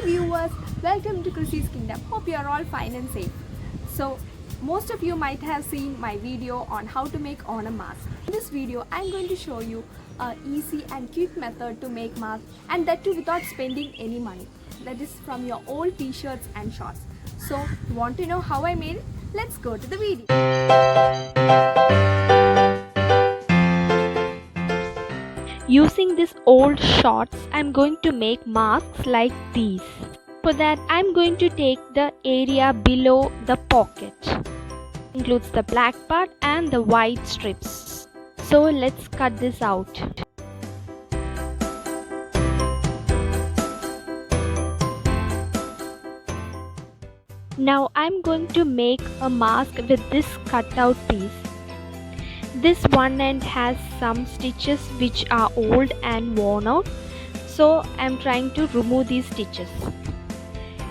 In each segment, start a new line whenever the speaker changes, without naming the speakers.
viewers, welcome to Chrissy's Kingdom. Hope you are all fine and safe. So most of you might have seen my video on how to make ONAM mask. In this video I am going to show you an easy and quick method to make mask, and that too without spending any money. That is from your old t-shirts and shorts. So you want to know how I made it? Let's go to the video.
Using these old shorts, I'm going to make masks like these. For that, I'm going to take the area below the pocket. Includes the black part and the white strips. So let's cut this out. Now I'm going to make a mask with this cutout piece. This one end has some stitches which are old and worn out, so I'm trying to remove these stitches.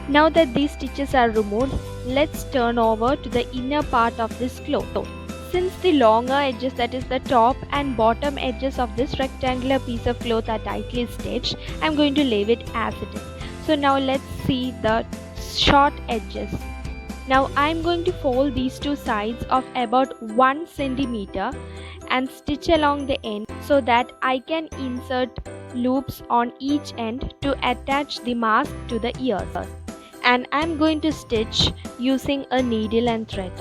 Now that these stitches are removed, let's turn over to the inner part of this cloth. Since the longer edges, that is the top and bottom edges of this rectangular piece of cloth are tightly stitched, I'm going to leave it as it is. So now let's see the short edges. Now I'm going to fold these two sides of about 1 centimeter and stitch along the end so that I can insert loops on each end to attach the mask to the ears. And I'm going to stitch using a needle and thread.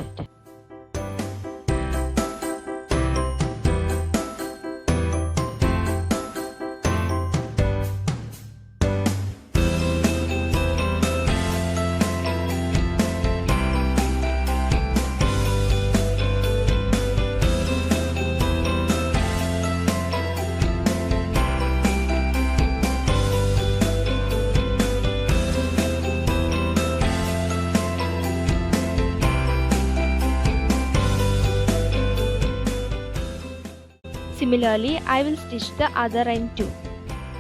Similarly, I will stitch the other end too.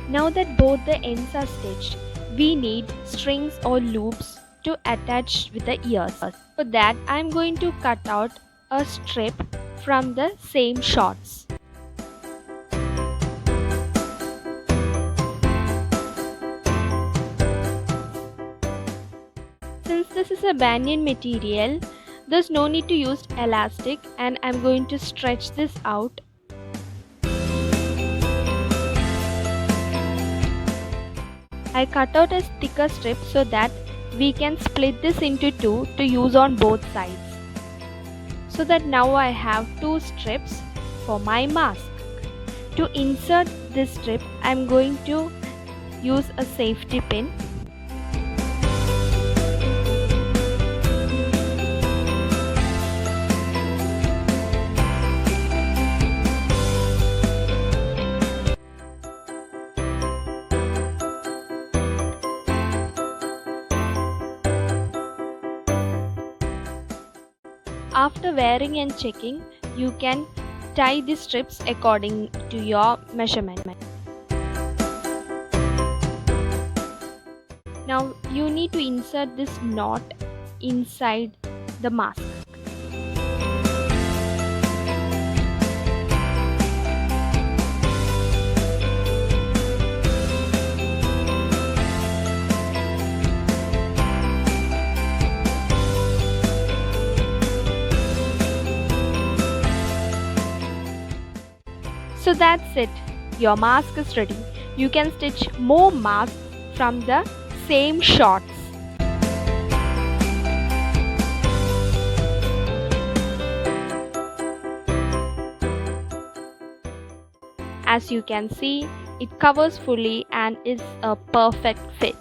Now that both the ends are stitched, we need strings or loops to attach with the ears. For that, I am going to cut out a strip from the same shorts. Since this is a banyan material, there's no need to use elastic, and I'm going to stretch this out. I cut out a thicker strip so that we can split this into two to use on both sides. So that now I have two strips for my mask. To insert this strip, I am going to use a safety pin. After wearing and checking, you can tie the strips according to your measurement. Now you need to insert this knot inside the mask. So that's it. Your mask is ready. You can stitch more masks from the same shorts. As you can see, it covers fully and is a perfect fit.